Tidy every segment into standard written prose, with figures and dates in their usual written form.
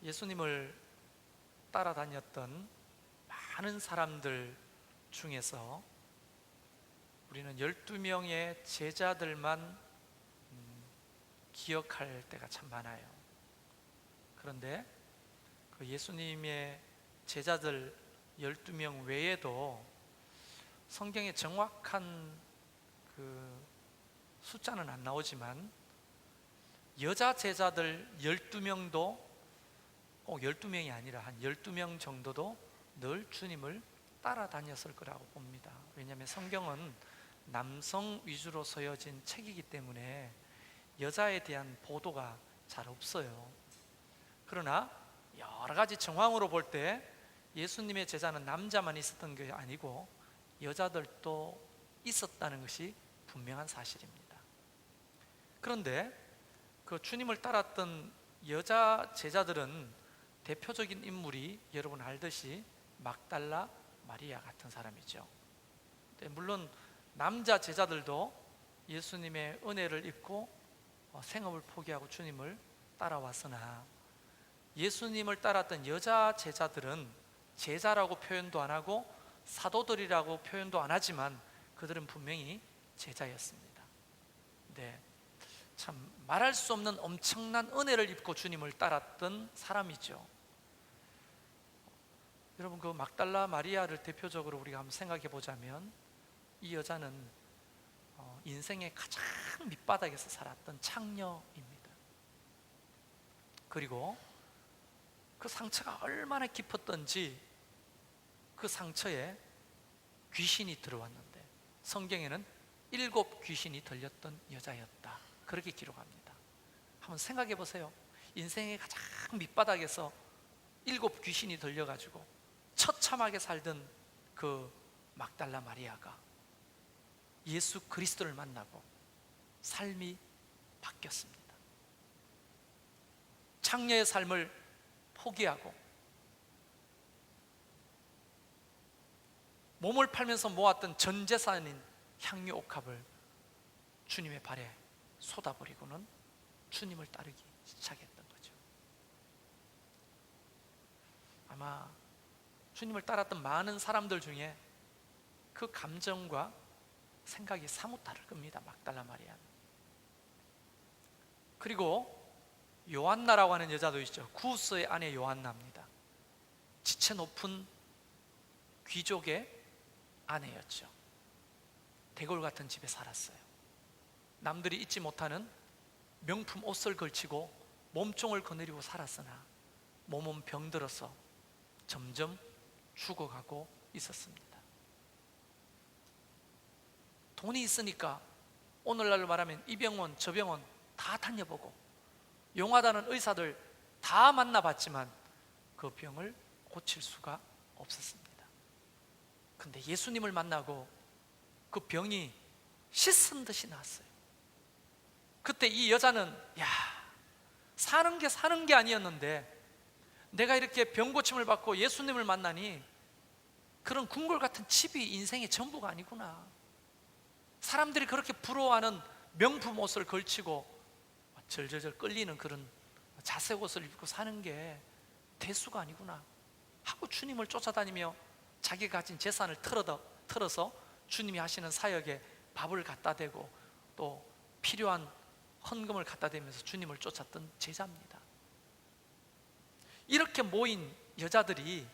예수님을 따라다녔던 많은 사람들 중에서 우리는 12명의 제자들만 기억할 때가 참 많아요. 그런데 그 예수님의 제자들 12명 외에도 성경에 정확한 그 숫자는 안 나오지만 여자 제자들 12명도 꼭 12명이 아니라 한 12명 정도도 늘 주님을 따라다녔을 거라고 봅니다. 왜냐하면 성경은 남성 위주로 쓰여진 책이기 때문에 여자에 대한 보도가 잘 없어요. 그러나 여러 가지 정황으로 볼 때 예수님의 제자는 남자만 있었던 게 아니고 여자들도 있었다는 것이 분명한 사실입니다. 그런데 그 주님을 따랐던 여자 제자들은 대표적인 인물이 여러분 알듯이 막달라 마리아 같은 사람이죠. 물론 남자 제자들도 예수님의 은혜를 입고 생업을 포기하고 주님을 따라왔으나 예수님을 따랐던 여자 제자들은 제자라고 표현도 안 하고 사도들이라고 표현도 안 하지만 그들은 분명히 제자였습니다. 네, 참 말할 수 없는 엄청난 은혜를 입고 주님을 따랐던 사람이죠. 여러분, 그 막달라 마리아를 대표적으로 우리가 한번 생각해 보자면 이 여자는 인생의 가장 밑바닥에서 살았던 창녀입니다. 그리고 그 상처가 얼마나 깊었던지 그 상처에 귀신이 들어왔는데 성경에는 7 귀신이 들렸던 여자였다, 그렇게 기록합니다. 한번 생각해 보세요. 인생의 가장 밑바닥에서 7 귀신이 들려가지고 처참하게 살던 그 막달라 마리아가 예수 그리스도를 만나고 삶이 바뀌었습니다. 창녀의 삶을 포기하고 몸을 팔면서 모았던 전 재산인 향유 옥합을 주님의 발에 쏟아버리고는 주님을 따르기 시작했던 거죠. 아마 주님을 따랐던 많은 사람들 중에 그 감정과 생각이 사뭇 다를 겁니다. 막달라 마리아는. 그리고 요한나라고 하는 여자도 있죠. 구스의 아내 요한나입니다. 지체 높은 귀족의 아내였죠. 대골 같은 집에 살았어요. 남들이 잊지 못하는 명품 옷을 걸치고 몸종을 거느리고 살았으나 몸은 병들어서 점점 죽어가고 있었습니다. 돈이 있으니까 오늘날로 말하면 이 병원 저 병원 다 다녀보고 용하다는 의사들 다 만나봤지만 그 병을 고칠 수가 없었습니다. 근데 예수님을 만나고 그 병이 씻은 듯이 나았어요. 그때 이 여자는 사는 게 아니었는데 내가 이렇게 병 고침을 받고 예수님을 만나니 그런 궁궐 같은 집이 인생의 전부가 아니구나. 사람들이 그렇게 부러워하는 명품 옷을 걸치고 절절절 끌리는 그런 자색 옷을 입고 사는 게 대수가 아니구나 하고 주님을 쫓아다니며 자기가 가진 재산을 털어서 주님이 하시는 사역에 밥을 갖다 대고 또 필요한 헌금을 갖다 대면서 주님을 쫓았던 제자입니다. 이렇게 모인 여자들이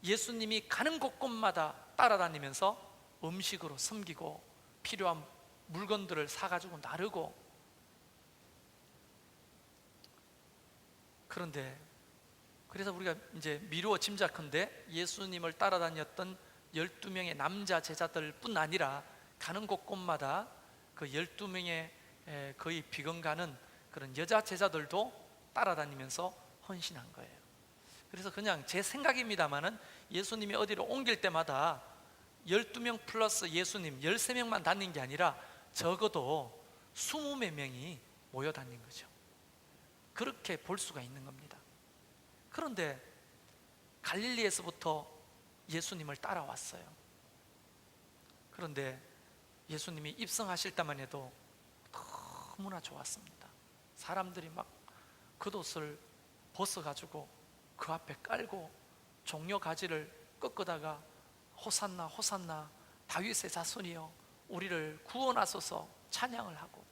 예수님이 가는 곳곳마다 따라다니면서 음식으로 섬기고 필요한 물건들을 사가지고 나르고, 그런데 그래서 우리가 이제 미루어 짐작컨대 예수님을 따라다녔던 12명의 남자 제자들 뿐 아니라 가는 곳곳마다 그 12명의 거의 비건가는 그런 여자 제자들도 따라다니면서 헌신한 거예요. 그래서 그냥 제 생각입니다만은 예수님이 어디로 옮길 때마다 12명 플러스 예수님 13명만 다닌 게 아니라 적어도 20몇 명이 모여 다닌 거죠. 그렇게 볼 수가 있는 겁니다. 그런데 갈릴리에서부터 예수님을 따라왔어요. 그런데 예수님이 입성하실 때만 해도 너무나 좋았습니다. 사람들이 막 겉옷을 벗어가지고 그 앞에 깔고 종려 가지를 꺾어다가 호산나 호산나 다윗의 자손이여 우리를 구원하소서 찬양을 하고,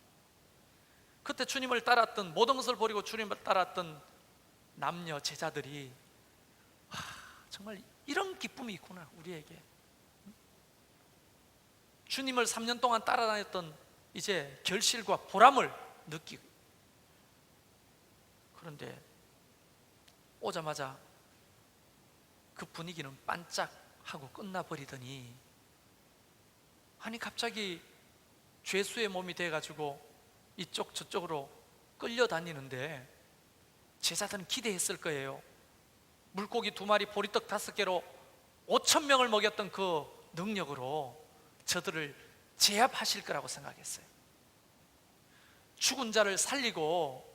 그때 주님을 따랐던, 모든 것을 버리고 주님을 따랐던 남녀 제자들이 정말 이런 기쁨이 있구나 우리에게. 주님을 3년 동안 따라다녔던 이제 결실과 보람을 느끼고, 그런데 오자마자 그 분위기는 반짝하고 끝나버리더니, 아니 갑자기 죄수의 몸이 돼가지고 이쪽 저쪽으로 끌려다니는데 제자들은 기대했을 거예요. 물고기 2마리 보리떡 5개로 5,000명을 먹였던 그 능력으로 저들을 제압하실 거라고 생각했어요. 죽은 자를 살리고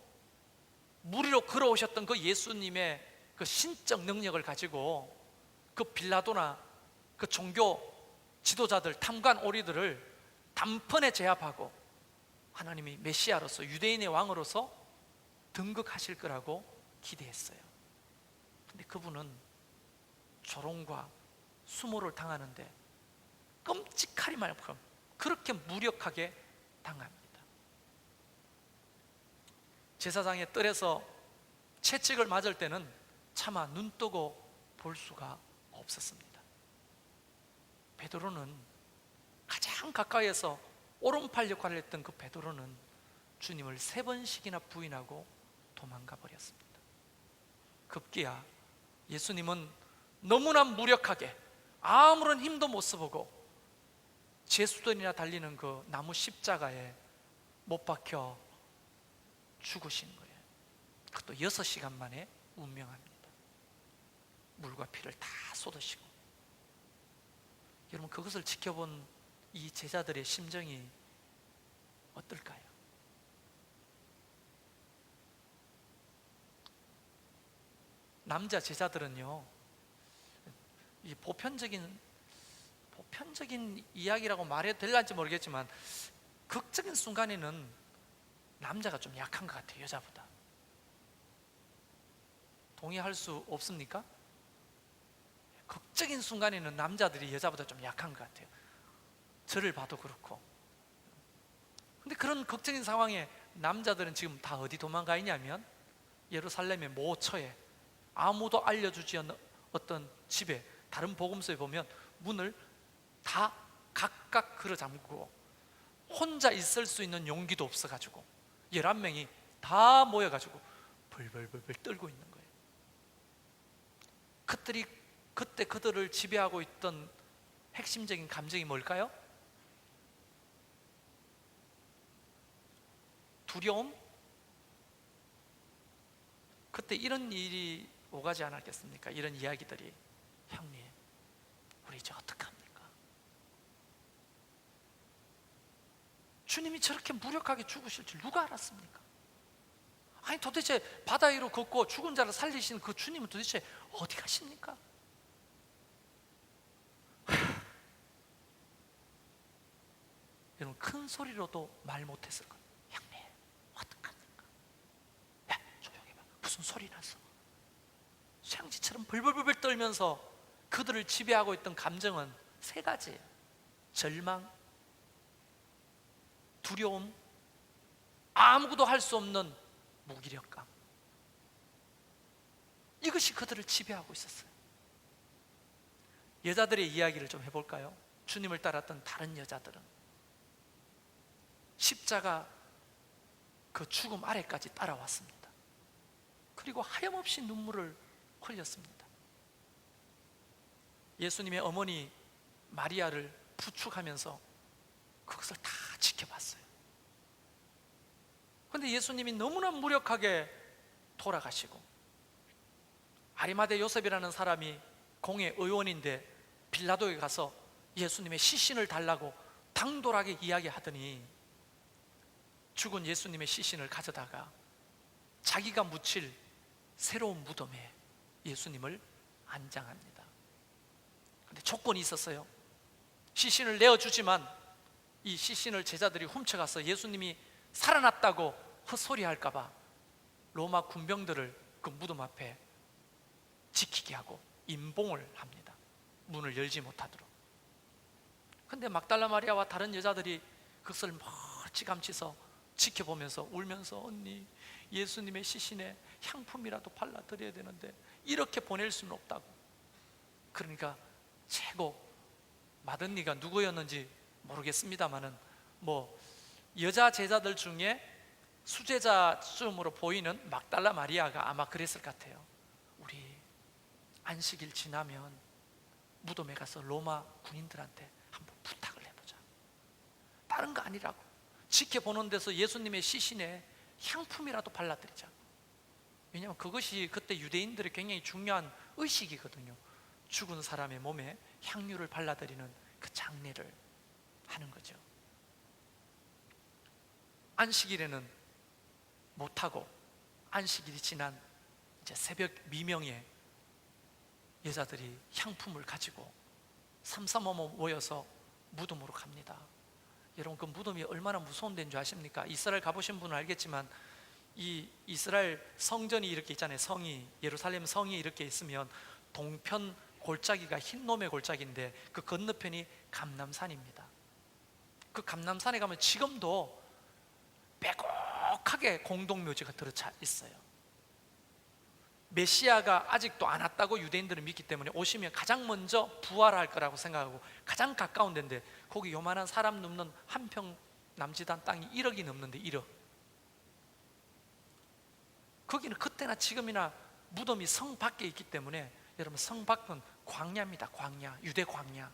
물 위로 걸어오셨던 그 예수님의 그 신적 능력을 가지고 그 빌라도나 그 종교 지도자들, 탐관 오리들을 단번에 제압하고 하나님이 메시아로서, 유대인의 왕으로서 등극하실 거라고 기대했어요. 근데 그분은 조롱과 수모를 당하는데 끔찍하리만큼 그렇게 무력하게 당합니다. 제사장의 뜰에서 채찍을 맞을 때는 차마 눈 뜨고 볼 수가 없었습니다. 베드로는 가장 가까이에서 오른팔 역할을 했던 그 베드로는 주님을 3번씩이나 부인하고 도망가 버렸습니다. 급기야 예수님은 너무나 무력하게 아무런 힘도 못 써보고 제수돈이나 달리는 그 나무 십자가에 못 박혀 죽으신 거예요. 그것도 6시간 만에 운명합니다. 물과 피를 다 쏟으시고. 여러분, 그것을 지켜본 이 제자들의 심정이 어떨까요? 남자 제자들은요, 이 보편적인 이야기라고 말해도 될지 모르겠지만 극적인 순간에는 남자가 좀 약한 것 같아요, 여자보다. 동의할 수 없습니까? 극적인 순간에는 남자들이 여자보다 좀 약한 것 같아요. 저를 봐도 그렇고. 근데 그런 극적인 상황에 남자들은 지금 다 어디 도망가 있냐면 예루살렘의 모처에 아무도 알려주지 않는 어떤 집에, 다른 복음서에 보면 문을 다 각각 걸어 잠그고 혼자 있을 수 있는 용기도 없어가지고 11명이 다 모여가지고 벌벌벌벌 떨고 있는 거예요. 그때 그들을 지배하고 있던 핵심적인 감정이 뭘까요? 두려움? 그때 이런 일이 오가지 않았겠습니까? 이런 이야기들이. 형님, 우리 이제 어떡합니까? 주님이 저렇게 무력하게 죽으실 줄 누가 알았습니까? 아니 도대체 바다 위로 걷고 죽은 자를 살리시는 그 주님은 도대체 어디 가십니까? 여러분, 큰 소리로도 말 못했을 거예요. 형님, 어떡합니까? 야, 조용히 봐. 무슨 소리 났어? 샹지처럼 벌벌벌 떨면서 그들을 지배하고 있던 감정은 3가지예요. 절망, 두려움, 아무것도 할 수 없는 무기력감. 이것이 그들을 지배하고 있었어요. 여자들의 이야기를 좀 해볼까요? 주님을 따랐던 다른 여자들은 십자가 그 죽음 아래까지 따라왔습니다. 그리고 하염없이 눈물을 흘렸습니다. 예수님의 어머니 마리아를 부축하면서 그것을 다 지켜봤어요. 그런데 예수님이 너무나 무력하게 돌아가시고, 아리마대 요셉이라는 사람이 공의 의원인데 빌라도에 가서 예수님의 시신을 달라고 당돌하게 이야기하더니 죽은 예수님의 시신을 가져다가 자기가 묻힐 새로운 무덤에 예수님을 안장합니다. 그런데 조건이 있었어요. 시신을 내어주지만 이 시신을 제자들이 훔쳐가서 예수님이 살아났다고 헛소리할까 봐 로마 군병들을 그 그 무덤 앞에 지키게 하고 임봉을 합니다. 문을 열지 못하도록. 근데 막달라 마리아와 다른 여자들이 그것을 멀찌감치서 지켜보면서 울면서, 언니, 예수님의 시신에 향품이라도 발라드려야 되는데 이렇게 보낼 수는 없다고. 그러니까 최고 맏언니가 누구였는지 모르겠습니다만은 여자 제자들 중에 수제자쯤으로 보이는 막달라 마리아가 아마 그랬을 것 같아요. 우리 안식일 지나면 무덤에 가서 로마 군인들한테 한번 부탁을 해보자. 다른 거 아니라고. 지켜보는 데서 예수님의 시신에 향품이라도 발라드리자. 왜냐하면 그것이 그때 유대인들의 굉장히 중요한 의식이거든요. 죽은 사람의 몸에 향유를 발라드리는 그 장례를 하는 거죠. 안식일에는 못하고 안식일이 지난 이제 새벽 미명에 여자들이 향품을 가지고 삼삼오오 모여서 무덤으로 갑니다. 여러분, 그 무덤이 얼마나 무서운 데인 줄 아십니까? 이스라엘 가보신 분은 알겠지만 이 이스라엘 성전이 이렇게 있잖아요. 성이, 예루살렘 성이 이렇게 있으면 동편 골짜기가 흰놈의 골짜기인데 그 건너편이 감람산입니다. 그 감람산에 가면 지금도 빼곡하게 공동묘지가 들어차 있어요. 메시아가 아직도 안 왔다고 유대인들은 믿기 때문에 오시면 가장 먼저 부활할 거라고 생각하고 가장 가까운 데인데, 거기 요만한 사람 눕는 한 평 남짓한 땅이 1억이 넘는데 1억. 거기는 그때나 지금이나 무덤이 성 밖에 있기 때문에 여러분, 성 밖은 광야입니다. 광야, 유대 광야.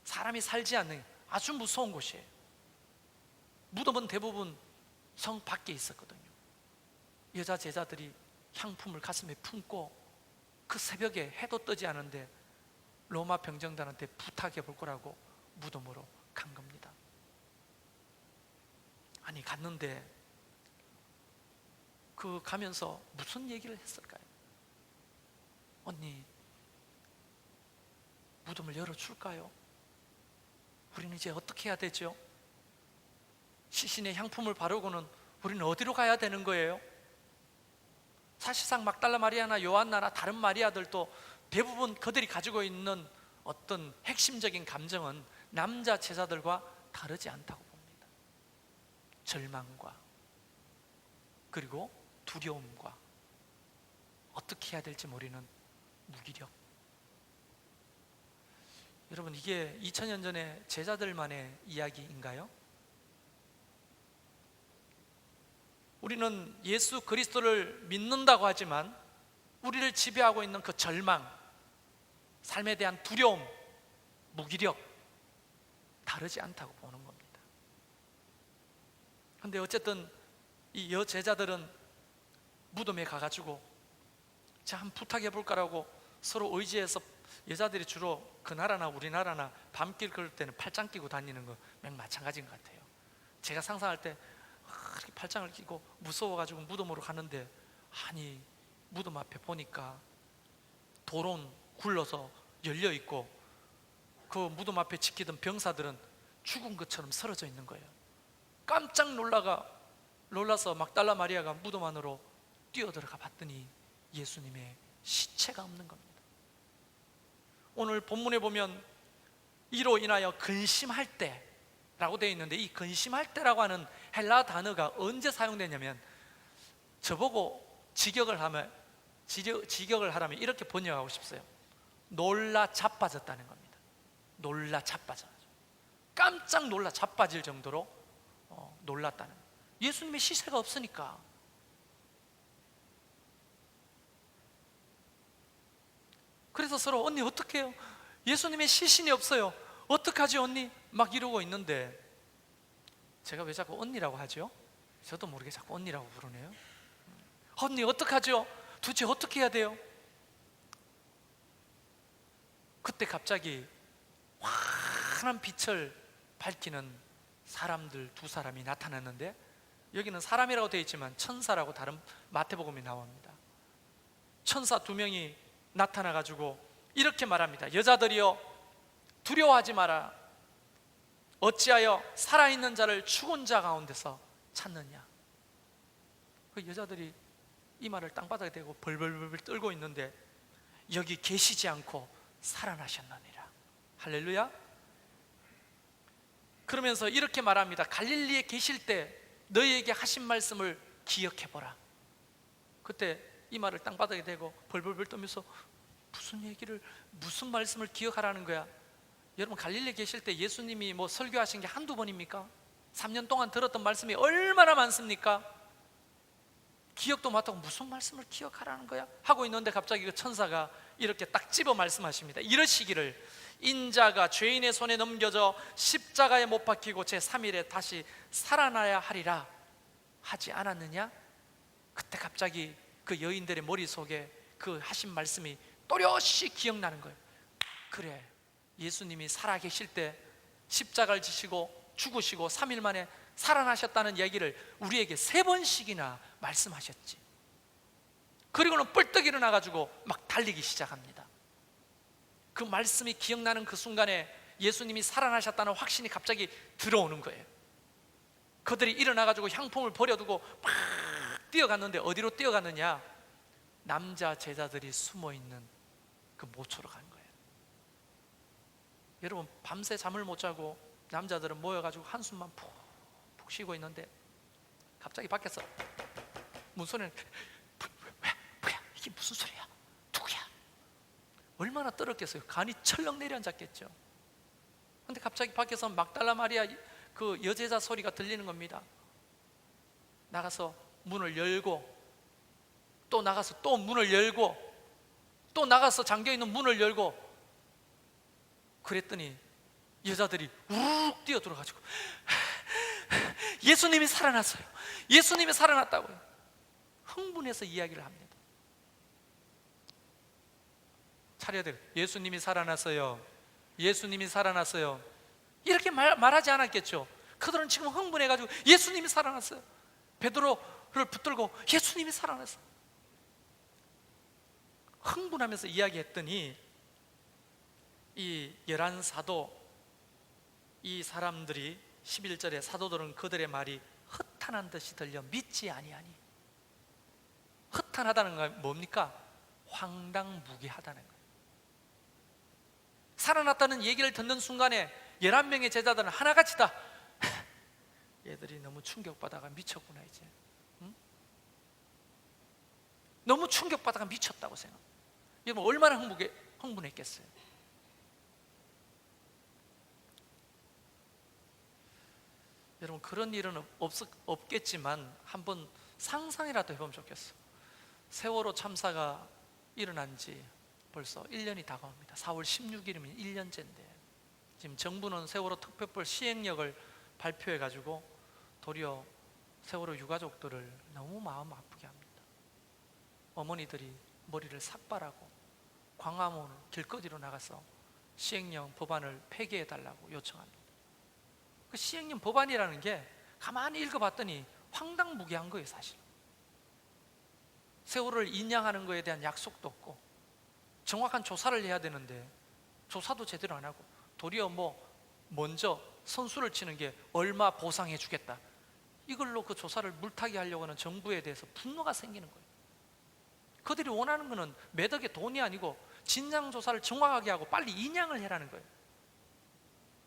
사람이 살지 않는 아주 무서운 곳이에요. 무덤은 대부분 성 밖에 있었거든요. 여자 제자들이 향품을 가슴에 품고 그 새벽에 해도 뜨지 않은데 로마 병정단한테 부탁해 볼 거라고 무덤으로 간 겁니다. 아니, 갔는데 그 가면서 무슨 얘기를 했을까요? 언니, 무덤을 열어줄까요? 우리는 이제 어떻게 해야 되죠? 시신에 향품을 바르고는 우리는 어디로 가야 되는 거예요? 사실상 막달라 마리아나 요한나나 다른 마리아들도 대부분 그들이 가지고 있는 어떤 핵심적인 감정은 남자 제자들과 다르지 않다고 봅니다. 절망과 그리고 두려움과 어떻게 해야 될지 모르는 무기력. 여러분, 이게 2000년 전에 제자들만의 이야기인가요? 우리는 예수 그리스도를 믿는다고 하지만 우리를 지배하고 있는 그 절망, 삶에 대한 두려움, 무기력 다르지 않다고 보는 겁니다. 그런데 어쨌든 이 여제자들은 무덤에 가가지고 자, 한번 부탁해 볼까라고 서로 의지해서, 여자들이 주로 그 나라나 우리나라나 밤길 걸을 때는 팔짱 끼고 다니는 거 마찬가지인 것 같아요. 제가 상상할 때 이렇게 팔짱을 끼고 무서워가지고 무덤으로 가는데, 아니 무덤 앞에 보니까 도론 굴러서 열려있고 그 무덤 앞에 지키던 병사들은 죽은 것처럼 쓰러져 있는 거예요. 깜짝 놀라서 막달라 마리아가 무덤 안으로 뛰어들어가 봤더니 예수님의 시체가 없는 겁니다. 오늘 본문에 보면 이로 인하여 근심할 때 라고 되어 있는데, 이 근심할 때라고 하는 헬라 단어가 언제 사용되냐면, 저보고 직역을 하라면 이렇게 번역하고 싶어요. 놀라 자빠졌다는 겁니다. 놀라 자빠져, 깜짝 놀라 자빠질 정도로 놀랐다는 거예요. 예수님의 시체가 없으니까. 그래서 서로, 언니 어떡해요? 예수님의 시신이 없어요. 어떡하지 언니? 막 이러고 있는데, 제가 왜 자꾸 언니라고 하죠? 저도 모르게 자꾸 언니라고 부르네요. 언니 어떡하죠? 도대체 어떻게 해야 돼요? 그때 갑자기 환한 빛을 밝히는 사람들 두 사람이 나타났는데, 여기는 사람이라고 되어 있지만 천사라고 다른 마태복음이 나옵니다. 천사 두 명이 나타나가지고 이렇게 말합니다. 여자들이여, 두려워하지 마라. 어찌하여 살아있는 자를 죽은 자 가운데서 찾느냐? 그 여자들이 이마를 땅바닥에 대고 벌벌벌 떨고 있는데 여기 계시지 않고 살아나셨느니라. 할렐루야. 그러면서 이렇게 말합니다. 갈릴리에 계실 때 너희에게 하신 말씀을 기억해보라. 그때 이마를 땅바닥에 대고 벌벌벌 떨면서 무슨 말씀을 기억하라는 거야? 여러분, 갈릴리에 계실 때 예수님이 뭐 설교하신 게 한두 번입니까? 3년 동안 들었던 말씀이 얼마나 많습니까? 기억도 못하고 무슨 말씀을 기억하라는 거야? 하고 있는데 갑자기 그 천사가 이렇게 딱 집어 말씀하십니다. 이러시기를, 인자가 죄인의 손에 넘겨져 십자가에 못 박히고 제3일에 다시 살아나야 하리라 하지 않았느냐? 그때 갑자기 그 여인들의 머릿속에 그 하신 말씀이 또렷이 기억나는 거예요. 그래, 예수님이 살아계실 때 십자가를 지시고 죽으시고 3일 만에 살아나셨다는 얘기를 우리에게 3번씩이나 말씀하셨지. 그리고는 뻘떡 일어나가지고 막 달리기 시작합니다. 그 말씀이 기억나는 그 순간에 예수님이 살아나셨다는 확신이 갑자기 들어오는 거예요. 그들이 일어나가지고 향품을 버려두고 막 뛰어갔는데 어디로 뛰어갔느냐? 남자 제자들이 숨어있는 그 모초로 간 거예요. 여러분, 밤새 잠을 못 자고 남자들은 모여가지고 한숨만 푹 쉬고 있는데 갑자기 밖에서 문소리는 뭐야 이게 무슨 소리야? 누구야? 얼마나 떨었겠어요. 간이 철렁 내려앉았겠죠. 근데 갑자기 밖에서 막달라 마리아 그 여제자 소리가 들리는 겁니다. 나가서 문을 열고 또 나가서 또 문을 열고 또 나가서 잠겨있는 문을 열고 그랬더니 여자들이 우르륵 뛰어 들어가지고 예수님이 살아났어요. 예수님이 살아났다고요. 흥분해서 이야기를 합니다. 차려야 돼요. 예수님이 살아났어요. 예수님이 살아났어요. 이렇게 말하지 않았겠죠. 그들은 지금 흥분해가지고 예수님이 살아났어요. 베드로를 붙들고 예수님이 살아났어요. 흥분하면서 이야기했더니 이 11사도, 이 사람들이 11절에 사도들은 그들의 말이 허탄한 듯이 들려 믿지 아니하니. 허탄하다는 건 뭡니까? 황당무계하다는 거예요. 살아났다는 얘기를 듣는 순간에 11명의 제자들은 하나같이 다 얘들이 너무 충격받아가 미쳤구나 이제. 응? 너무 충격받아가 미쳤다고 생각. 여러분, 얼마나 흥분했겠어요. 여러분, 그런 일은 없겠지만 한번 상상이라도 해보면 좋겠어. 세월호 참사가 일어난 지 벌써 1년이 다가옵니다. 4월 16일이면 1년째인데 지금 정부는 세월호 특별법 시행령을 발표해가지고 도리어 세월호 유가족들을 너무 마음 아프게 합니다. 어머니들이 머리를 삭발하고 광화문 길거리로 나가서 시행령 법안을 폐기해달라고 요청합니다. 그 시행령 법안이라는 게 가만히 읽어봤더니 황당무계한 거예요. 사실 세월호를 인양하는 거에 대한 약속도 없고 정확한 조사를 해야 되는데 조사도 제대로 안 하고 도리어 먼저 선수를 치는 게 얼마 보상해 주겠다, 이걸로 그 조사를 물타기 하려고 하는 정부에 대해서 분노가 생기는 거예요. 그들이 원하는 거는 매덕의 돈이 아니고 진상조사를 정확하게 하고 빨리 인양을 해라는 거예요.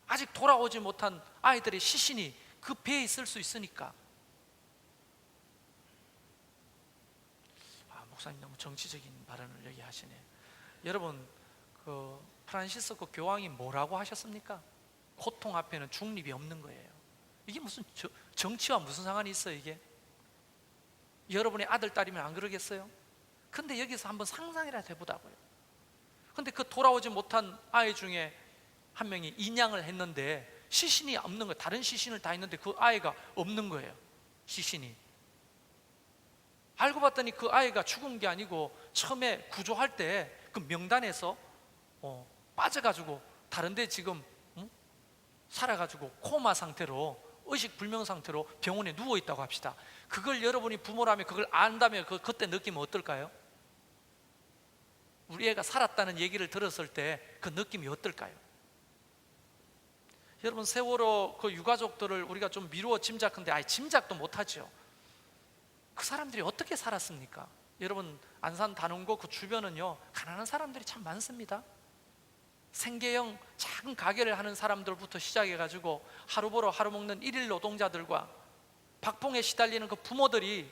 아직 돌아오지 못한 아이들의 시신이 그 배에 있을 수 있으니까. 목사님 너무 정치적인 발언을 얘기하시네. 여러분, 그 프란시스코 교황이 뭐라고 하셨습니까? 고통 앞에는 중립이 없는 거예요. 이게 무슨 정치와 무슨 상관이 있어요 이게? 여러분의 아들, 딸이면 안 그러겠어요? 근데 여기서 한번 상상이라도 해보자고요. 근데 그 돌아오지 못한 아이 중에 한 명이 인양을 했는데 시신이 없는 거예요. 다른 시신을 다 했는데 그 아이가 없는 거예요. 시신이. 알고 봤더니 그 아이가 죽은 게 아니고 처음에 구조할 때 그 명단에서 빠져가지고 다른데 지금 살아가지고 코마 상태로, 의식불명 상태로 병원에 누워있다고 합시다. 그걸 여러분이 부모라면 그걸 안다면 그때 느낌은 어떨까요? 우리 애가 살았다는 얘기를 들었을 때 그 느낌이 어떨까요? 여러분, 세월호 그 유가족들을 우리가 좀 미루어 짐작한데 짐작도 못하죠. 그 사람들이 어떻게 살았습니까? 여러분, 안산 단원고 그 주변은요, 가난한 사람들이 참 많습니다. 생계형 작은 가게를 하는 사람들부터 시작해가지고 하루 벌어 하루 먹는 일일 노동자들과 박봉에 시달리는 그 부모들이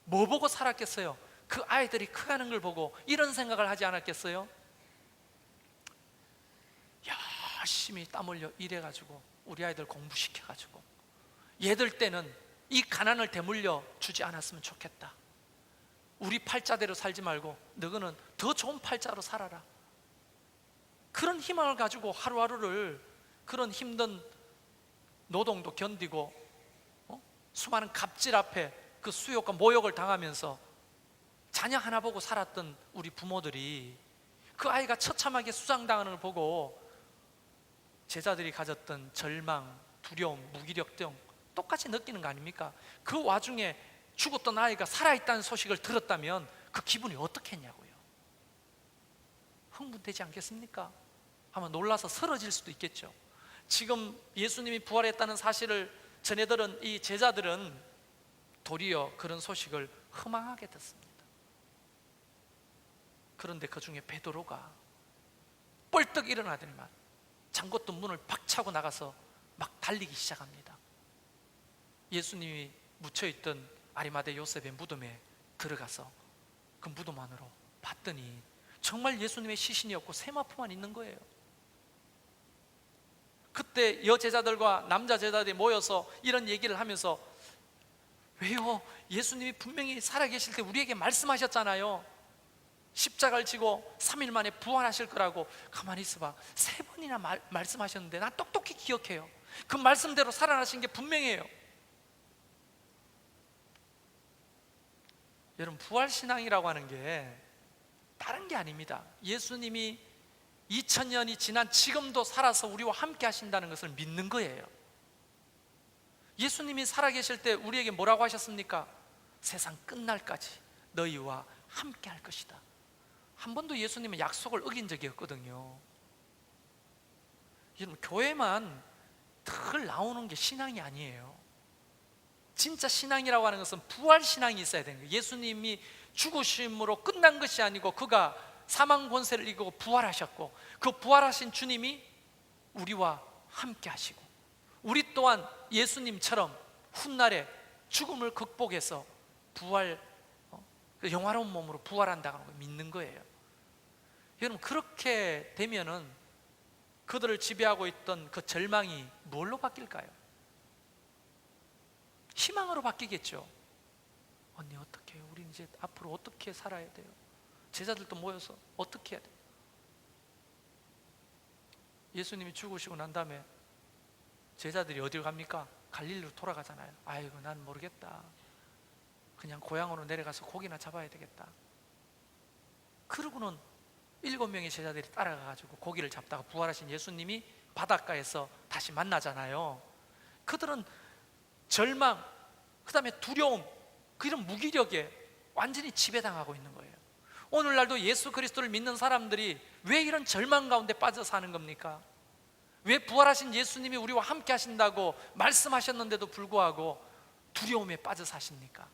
뭐 보고 살았겠어요? 그 아이들이 커가는 걸 보고 이런 생각을 하지 않았겠어요? 열심히 땀 흘려 일해가지고 우리 아이들 공부시켜가지고 얘들 때는 이 가난을 대물려 주지 않았으면 좋겠다. 우리 팔자대로 살지 말고 너희는 더 좋은 팔자로 살아라. 그런 희망을 가지고 하루하루를 그런 힘든 노동도 견디고 수많은 갑질 앞에 그 수욕과 모욕을 당하면서 자녀 하나 보고 살았던 우리 부모들이 그 아이가 처참하게 수상당하는 걸 보고 제자들이 가졌던 절망, 두려움, 무기력 등 똑같이 느끼는 거 아닙니까? 그 와중에 죽었던 아이가 살아있다는 소식을 들었다면 그 기분이 어떻겠냐고요. 흥분되지 않겠습니까? 아마 놀라서 쓰러질 수도 있겠죠. 지금 예수님이 부활했다는 사실을 전해들은 이 제자들은 도리어 그런 소식을 허망하게 듣습니다. 그런데 그 중에 베드로가 뻘떡 일어나더니만 잠궜던 문을 박차고 나가서 막 달리기 시작합니다. 예수님이 묻혀있던 아리마대 요셉의 무덤에 들어가서 그 무덤 안으로 봤더니 정말 예수님의 시신이 없고 세마포만 있는 거예요. 그때 여제자들과 남자 제자들이 모여서 이런 얘기를 하면서, 왜요? 예수님이 분명히 살아계실 때 우리에게 말씀하셨잖아요. 십자가를 지고 3일 만에 부활하실 거라고. 가만히 있어봐, 3번이나 말씀하셨는데 난 똑똑히 기억해요. 그 말씀대로 살아나신 게 분명해요. 여러분, 부활신앙이라고 하는 게 다른 게 아닙니다. 예수님이 2000년이 지난 지금도 살아서 우리와 함께 하신다는 것을 믿는 거예요. 예수님이 살아계실 때 우리에게 뭐라고 하셨습니까? 세상 끝날까지 너희와 함께 할 것이다. 한 번도 예수님은 약속을 어긴 적이 없거든요. 여러분, 교회만 늘 나오는 게 신앙이 아니에요. 진짜 신앙이라고 하는 것은 부활신앙이 있어야 되는 거예요. 예수님이 죽으심으로 끝난 것이 아니고 그가 사망 권세를 이기고 부활하셨고, 그 부활하신 주님이 우리와 함께 하시고, 우리 또한 예수님처럼 훗날에 죽음을 극복해서 부활, 영화로운 몸으로 부활한다는 걸 믿는 거예요. 여러분, 그렇게 되면은 그들을 지배하고 있던 그 절망이 뭘로 바뀔까요? 희망으로 바뀌겠죠. 언니 어떻게 해요? 우리 이제 앞으로 어떻게 살아야 돼요? 제자들도 모여서 어떻게 해야 돼요? 예수님이 죽으시고 난 다음에 제자들이 어디로 갑니까? 갈릴리로 돌아가잖아요. 아이고, 난 모르겠다. 그냥 고향으로 내려가서 고기나 잡아야 되겠다. 그러고는 7명의 제자들이 따라가가지고 고기를 잡다가 부활하신 예수님이 바닷가에서 다시 만나잖아요. 그들은 절망, 그 다음에 두려움, 그런 무기력에 완전히 지배당하고 있는 거예요. 오늘날도 예수 그리스도를 믿는 사람들이 왜 이런 절망 가운데 빠져 사는 겁니까? 왜 부활하신 예수님이 우리와 함께 하신다고 말씀하셨는데도 불구하고 두려움에 빠져 사십니까?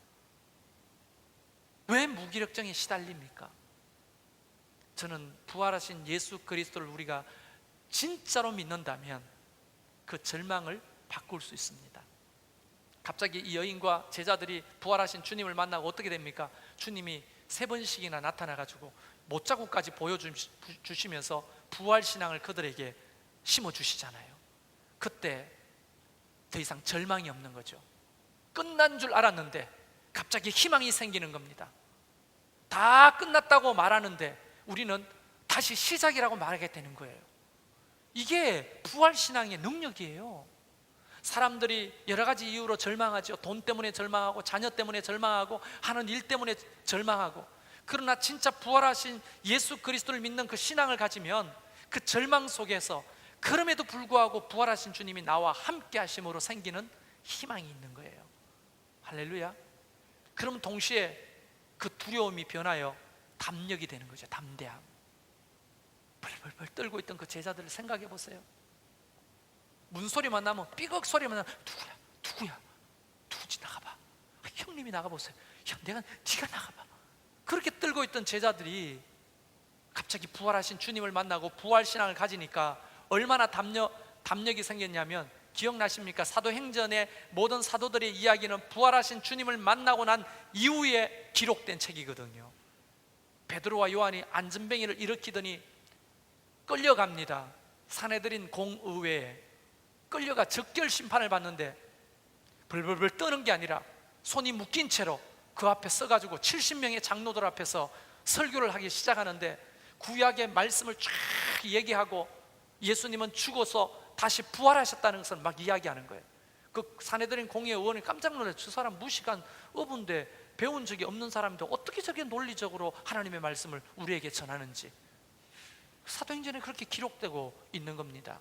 왜 무기력증에 시달립니까? 저는 부활하신 예수 그리스도를 우리가 진짜로 믿는다면 그 절망을 바꿀 수 있습니다. 갑자기 이 여인과 제자들이 부활하신 주님을 만나고 어떻게 됩니까? 주님이 3번씩이나 나타나가지고 못자국까지 보여주시면서 부활신앙을 그들에게 심어주시잖아요. 그때 더 이상 절망이 없는 거죠. 끝난 줄 알았는데 갑자기 희망이 생기는 겁니다. 다 끝났다고 말하는데 우리는 다시 시작이라고 말하게 되는 거예요. 이게 부활신앙의 능력이에요. 사람들이 여러 가지 이유로 절망하죠. 돈 때문에 절망하고, 자녀 때문에 절망하고, 하는 일 때문에 절망하고. 그러나 진짜 부활하신 예수 그리스도를 믿는 그 신앙을 가지면 그 절망 속에서 그럼에도 불구하고 부활하신 주님이 나와 함께 하심으로 생기는 희망이 있는 거예요. 할렐루야. 그럼 동시에 그 두려움이 변하여 담력이 되는 거죠. 담대함. 벌벌벌 떨고 있던 그 제자들을 생각해 보세요. 문소리만 나면, 삐걱 소리만 나면 누구야? 누구지? 나가봐. 형님이 나가보세요. 야, 네가 나가봐. 그렇게 떨고 있던 제자들이 갑자기 부활하신 주님을 만나고 부활신앙을 가지니까 얼마나 담력이 생겼냐면, 기억나십니까? 사도행전의 모든 사도들의 이야기는 부활하신 주님을 만나고 난 이후에 기록된 책이거든요. 베드로와 요한이 안전뱅이를 일으키더니 끌려갑니다. 사내들인 공의회에 끌려가 적결 심판을 받는데, 벌벌벌 떠는 게 아니라 손이 묶인 채로 그 앞에 서가지고 70명의 장로들 앞에서 설교를 하기 시작하는데, 구약의 말씀을 쫙 얘기하고 예수님은 죽어서 다시 부활하셨다는 것을 막 이야기하는 거예요. 그 사내들인 공의회 의원이 깜짝 놀라서, 저 사람 무식한 어부인데, 배운 적이 없는 사람인데 어떻게 저게 논리적으로 하나님의 말씀을 우리에게 전하는지. 사도행전에 그렇게 기록되고 있는 겁니다.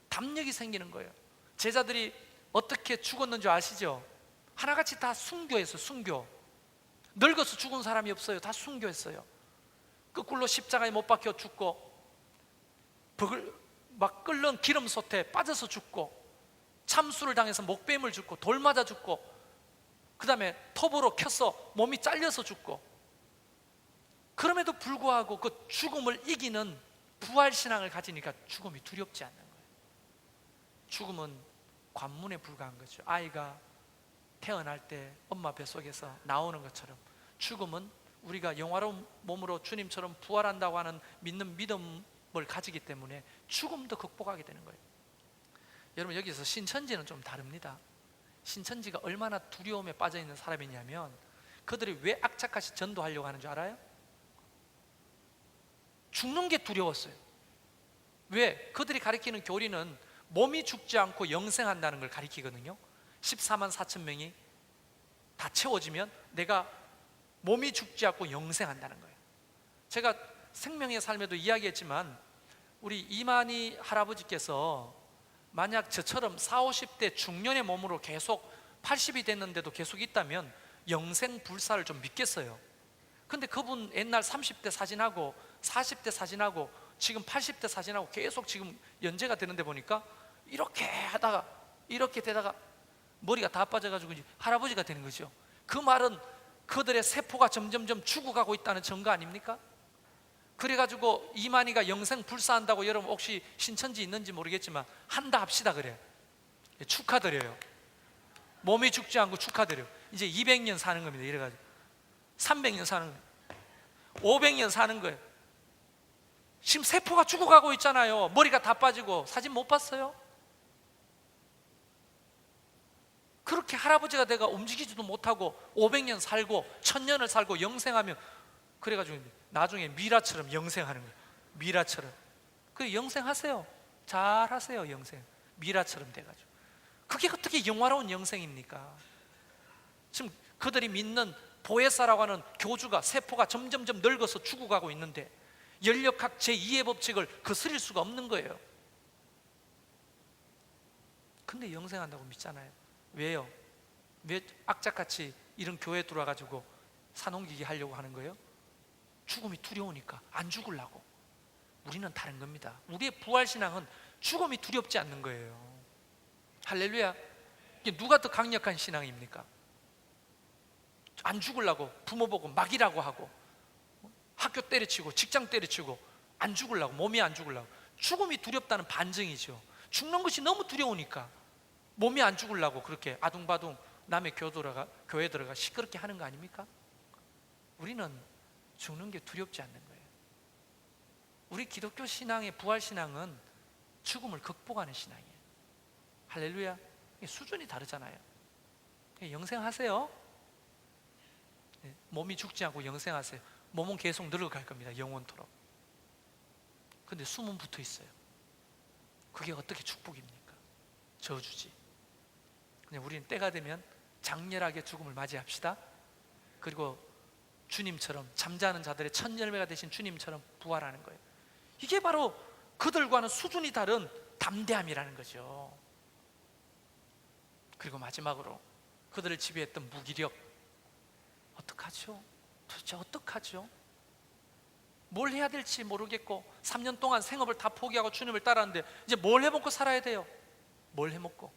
담력이 생기는 거예요. 제자들이 어떻게 죽었는지 아시죠? 하나같이 다 순교했어요. 순교. 늙어서 죽은 사람이 없어요. 다 순교했어요. 거꾸로 십자가에 못 박혀 죽고, 막 끓는 기름솥에 빠져서 죽고, 참수를 당해서 목뱀을 죽고, 돌 맞아 죽고, 그 다음에 톱으로 켜서 몸이 잘려서 죽고, 그럼에도 불구하고 그 죽음을 이기는 부활신앙을 가지니까 죽음이 두렵지 않는 거예요. 죽음은 관문에 불과한 거죠. 아이가 태어날 때 엄마 뱃속에서 나오는 것처럼, 죽음은 우리가 영화로운 몸으로 주님처럼 부활한다고 하는 믿는 믿음을 가지기 때문에 죽음도 극복하게 되는 거예요. 여러분, 여기서 신천지는 좀 다릅니다. 신천지가 얼마나 두려움에 빠져 있는 사람이냐면, 그들이 왜 악착같이 전도하려고 하는 줄 알아요? 죽는 게 두려웠어요. 왜? 그들이 가리키는 교리는 몸이 죽지 않고 영생한다는 걸 가리키거든요. 14만 4천 명이 다 채워지면 내가 몸이 죽지 않고 영생한다는 거예요. 제가 생명의 삶에도 이야기했지만, 우리 이만희 할아버지께서 만약 저처럼 40, 50대 중년의 몸으로 계속 80이 됐는데도 계속 있다면 영생불사를 좀 믿겠어요. 근데 그분 옛날 30대 사진하고 40대 사진하고 지금 80대 사진하고 계속 지금 연재가 되는데 보니까 이렇게 하다가 이렇게 되다가 머리가 다 빠져가지고 이제 할아버지가 되는 거죠. 그 말은 그들의 세포가 점점점 죽어가고 있다는 증거 아닙니까? 그래가지고 이만희가 영생 불사한다고, 여러분 혹시 신천지 있는지 모르겠지만 한다 합시다. 그래, 축하드려요. 몸이 죽지 않고 축하드려요. 이제 200년 사는 겁니다. 이래가지고 300년 사는 거예요. 500년 사는 거예요. 지금 세포가 죽어가고 있잖아요. 머리가 다 빠지고. 사진 못 봤어요? 그렇게 할아버지가 내가 움직이지도 못하고 500년 살고 1000년을 살고 영생하면, 그래가지고 나중에 미라처럼 영생하는 거예요. 미라처럼. 그 영생하세요. 잘하세요. 영생 미라처럼 돼가지고. 그게 어떻게 영화로운 영생입니까? 지금 그들이 믿는 보에사라고 하는 교주가, 세포가 점점점 늙어서 죽어가고 있는데 연력학 제2의 법칙을 거스릴 수가 없는 거예요. 근데 영생한다고 믿잖아요. 왜요? 왜 악착같이 이런 교회에 들어와가지고 산옮기기 하려고 하는 거예요? 죽음이 두려우니까, 안 죽으려고. 우리는 다른 겁니다. 우리의 부활신앙은 죽음이 두렵지 않는 거예요. 할렐루야. 이게 누가 더 강력한 신앙입니까? 안 죽으려고 부모 보고 막이라고 하고, 학교 때려치고 직장 때려치고 안 죽으려고, 몸이 안 죽으려고. 죽음이 두렵다는 반증이죠. 죽는 것이 너무 두려우니까 몸이 안 죽으려고 그렇게 아둥바둥 남의 교회 들어가 시끄럽게 하는 거 아닙니까? 우리는 죽는 게 두렵지 않는 거예요. 우리 기독교 신앙의 부활신앙은 죽음을 극복하는 신앙이에요. 할렐루야. 수준이 다르잖아요. 영생하세요. 몸이 죽지 않고 영생하세요. 몸은 계속 늙어갈 겁니다. 영원토록. 근데 숨은 붙어 있어요. 그게 어떻게 축복입니까? 저주지. 그냥 우리는 때가 되면 장렬하게 죽음을 맞이합시다. 그리고 주님처럼, 잠자는 자들의 첫 열매가 되신 주님처럼 부활하는 거예요. 이게 바로 그들과는 수준이 다른 담대함이라는 거죠. 그리고 마지막으로 그들을 지배했던 무기력. 어떡하죠? 도대체 어떡하죠? 뭘 해야 될지 모르겠고 3년 동안 생업을 다 포기하고 주님을 따랐는데 이제 뭘 해먹고 살아야 돼요? 뭘 해먹고?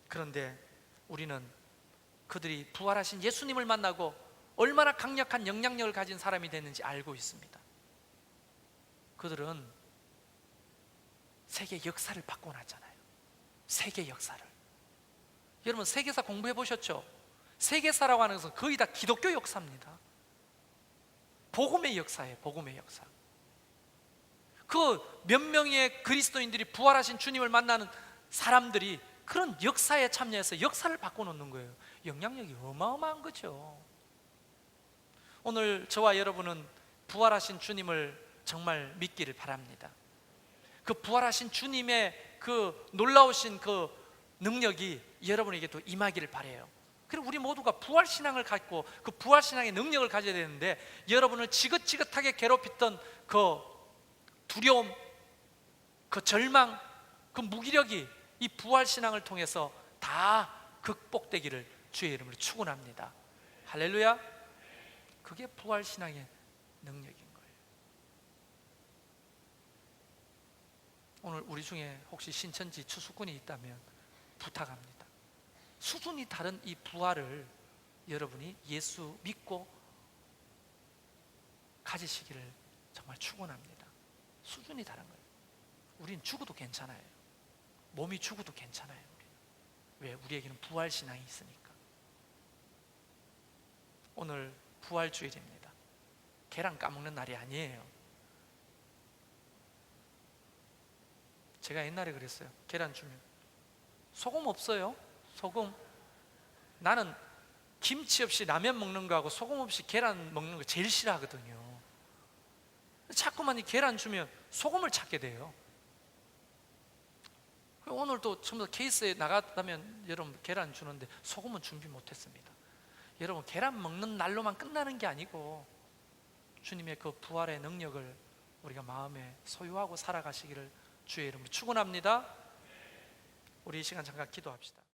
그런데 우리는 그들이 부활하신 예수님을 만나고 얼마나 강력한 영향력을 가진 사람이 됐는지 알고 있습니다. 그들은 세계 역사를 바꿔놨잖아요. 세계 역사를. 여러분 세계사 공부해 보셨죠? 세계사라고 하는 것은 거의 다 기독교 역사입니다. 복음의 역사예요. 복음의 역사. 그 몇 명의 그리스도인들이 부활하신 주님을 만나는 사람들이 그런 역사에 참여해서 역사를 바꿔놓는 거예요. 영향력이 어마어마한 거죠. 오늘 저와 여러분은 부활하신 주님을 정말 믿기를 바랍니다. 그 부활하신 주님의 그 놀라우신 그 능력이 여러분에게도 임하기를 바라요. 그리고 우리 모두가 부활신앙을 갖고 그 부활신앙의 능력을 가져야 되는데, 여러분을 지긋지긋하게 괴롭혔던 그 두려움, 그 절망, 그 무기력이 이 부활신앙을 통해서 다 극복되기를 주의 이름으로 축원합니다. 할렐루야. 그게 부활신앙의 능력인 거예요. 오늘 우리 중에 혹시 신천지 추수꾼이 있다면 부탁합니다. 수준이 다른 이 부활을 여러분이 예수 믿고 가지시기를 정말 축원합니다. 수준이 다른 거예요. 우린 죽어도 괜찮아요. 몸이 죽어도 괜찮아요. 왜? 우리에게는 부활신앙이 있으니까. 오늘 부활주일입니다. 계란 까먹는 날이 아니에요. 제가 옛날에 그랬어요. 계란 주면 소금 없어요? 소금. 나는 김치 없이 라면 먹는 거하고 소금 없이 계란 먹는 거 제일 싫어하거든요. 자꾸만 이 계란 주면 소금을 찾게 돼요. 오늘도 처음부터 케이스에 나갔다면 여러분 계란 주는데 소금은 준비 못했습니다. 여러분 계란 먹는 날로만 끝나는 게 아니고 주님의 그 부활의 능력을 우리가 마음에 소유하고 살아가시기를 주의 이름으로 축원합니다. 우리 이 시간 잠깐 기도합시다.